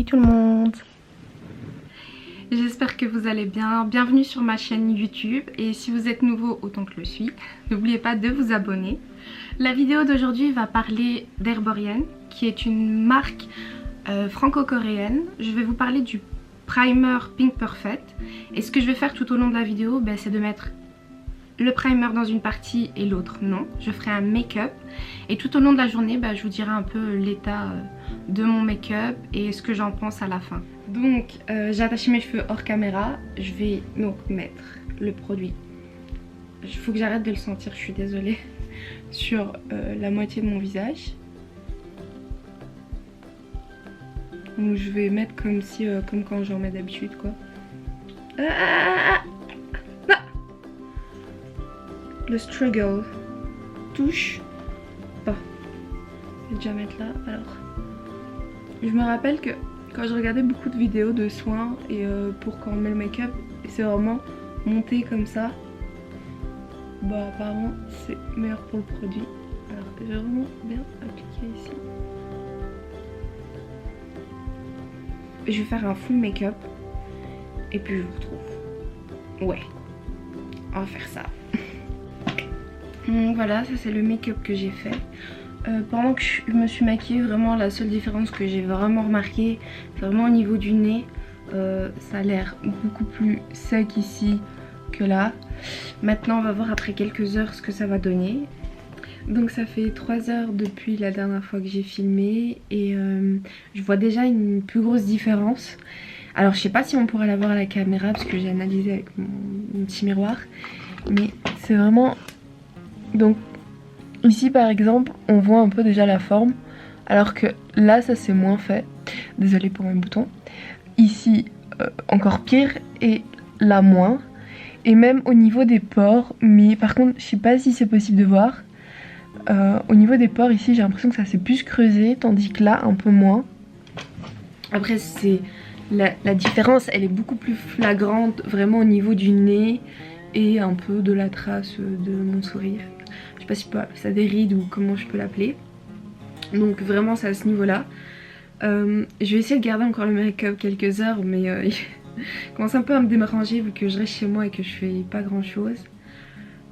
Salut tout le monde! J'espère que vous allez bien. Bienvenue sur ma chaîne YouTube et si vous êtes nouveau autant que je le suis, n'oubliez pas de vous abonner. La vidéo d'aujourd'hui va parler d'Herborian qui est une marque franco-coréenne. Je vais vous parler du primer Pink Perfect et ce que je vais faire tout au long de la vidéo, c'est de mettre le primer dans une partie et l'autre non. Je ferai un make-up et tout au long de la journée je vous dirai un peu l'état de mon make-up et ce que j'en pense à la fin. Donc j'ai attaché mes cheveux hors caméra. Je vais donc mettre le produit. Il faut que j'arrête de le sentir, je suis désolée. Sur la moitié de mon visage. Donc je vais mettre comme si, comme quand j'en mets d'habitude quoi. Le struggle. Touche. Bon. Je vais déjà mettre là. Alors. Je me rappelle que quand je regardais beaucoup de vidéos de soins et pour quand on met le make-up, c'est vraiment monté comme ça. Apparemment c'est meilleur pour le produit. Alors je vais vraiment bien appliquer ici. Je vais faire un full make-up et puis je vous retrouve. Ouais, on va faire ça. Donc voilà, ça c'est le make-up que j'ai fait. Pendant que je me suis maquillée, vraiment la seule différence que j'ai vraiment remarqué, c'est vraiment au niveau du nez. Ça a l'air beaucoup plus sec ici que là. Maintenant on va voir après quelques heures ce que ça va donner. Donc ça fait 3 heures depuis la dernière fois que j'ai filmé et je vois déjà une plus grosse différence. Alors je sais pas si on pourra la voir à la caméra parce que j'ai analysé avec mon petit miroir. Mais c'est vraiment... Donc ici par exemple on voit un peu déjà la forme. Alors que là ça c'est moins fait. Désolée pour mes boutons. Ici encore pire et là moins. Et même au niveau des pores. Mais par contre je sais pas si c'est possible de voir. Au niveau des pores ici j'ai l'impression que ça s'est plus creusé. Tandis que là un peu moins. Après c'est la différence elle est beaucoup plus flagrante. Vraiment au niveau du nez. Et un peu de la trace de mon sourire. Je sais pas si je peux appeler ça des rides ou comment je peux l'appeler. Donc vraiment c'est à ce niveau là. Je vais essayer de garder encore le make-up quelques heures. Mais il commence un peu à me déranger vu que je reste chez moi et que je fais pas grand chose.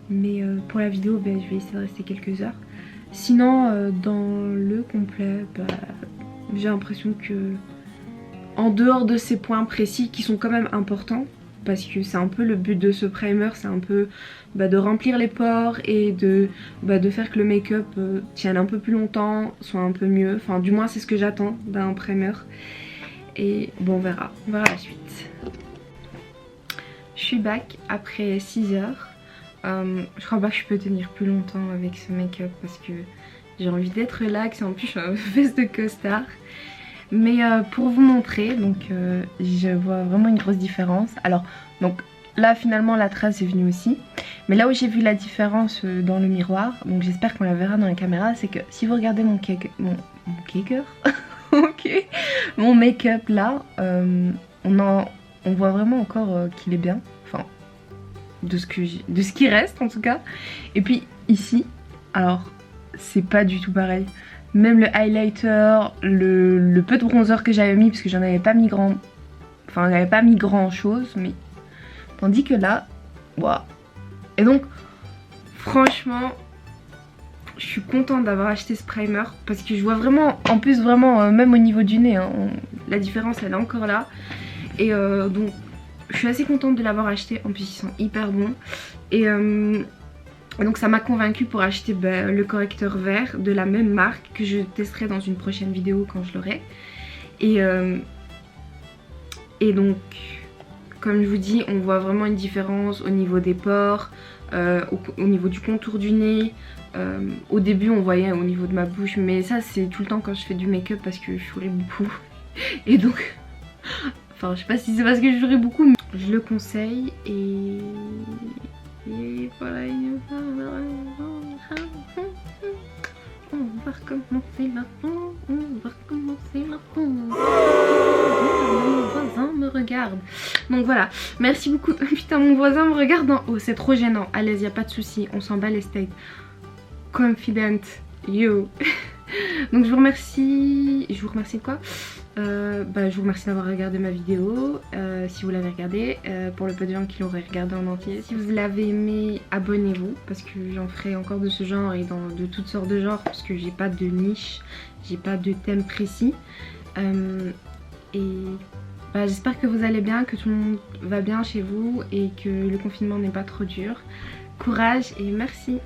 Mais pour la vidéo je vais essayer de rester quelques heures. Sinon dans le complet j'ai l'impression que en dehors de ces points précis qui sont quand même importants, parce que c'est un peu le but de ce primer, c'est un peu de remplir les pores et de faire que le make-up tienne un peu plus longtemps, soit un peu mieux. Enfin du moins c'est ce que j'attends d'un primer. Et bon on verra la suite. Je suis back après 6 heures. Je crois pas que je peux tenir plus longtemps avec ce make-up parce que j'ai envie d'être relax et en plus je suis en veste de costard. Mais pour vous montrer, donc je vois vraiment une grosse différence. Alors donc là finalement la trace est venue aussi. Mais là où j'ai vu la différence dans le miroir, donc j'espère qu'on la verra dans la caméra, c'est que si vous regardez mon mon make-up là, on voit vraiment encore qu'il est bien. Enfin de ce qui reste en tout cas. Et puis ici, alors c'est pas du tout pareil. Même le highlighter, le peu de bronzer que j'avais mis, parce que j'en avais pas mis grand... Enfin, j'avais pas mis grand chose, mais... Tandis que là, waouh. Et donc, franchement, je suis contente d'avoir acheté ce primer, parce que je vois vraiment, en plus vraiment, même au niveau du nez, la différence elle est encore là. Et donc, je suis assez contente de l'avoir acheté, en plus ils sont hyper bons. Et... donc ça m'a convaincue pour acheter le correcteur vert de la même marque que je testerai dans une prochaine vidéo quand je l'aurai. Et donc comme je vous dis on voit vraiment une différence au niveau des pores, au niveau du contour du nez. Au début on voyait au niveau de ma bouche mais ça c'est tout le temps quand je fais du make-up parce que je souris beaucoup. Et donc enfin je sais pas si c'est parce que je souris beaucoup mais je le conseille et voilà, on va recommencer maintenant, mon voisin me regarde. Donc voilà, merci beaucoup. Putain mon voisin me regarde en haut, c'est trop gênant. Allez, y a pas de souci, on s'en bat les steaks. Confident you. Donc je vous remercie. Je vous remercie de quoi? Je vous remercie d'avoir regardé ma vidéo, si vous l'avez regardée, pour le peu de gens qui l'auraient regardé en entier. Si vous l'avez aimé, abonnez-vous, parce que j'en ferai encore de ce genre et de toutes sortes de genres, parce que j'ai pas de niche, j'ai pas de thème précis. J'espère que vous allez bien, que tout le monde va bien chez vous et que le confinement n'est pas trop dur. Courage et merci!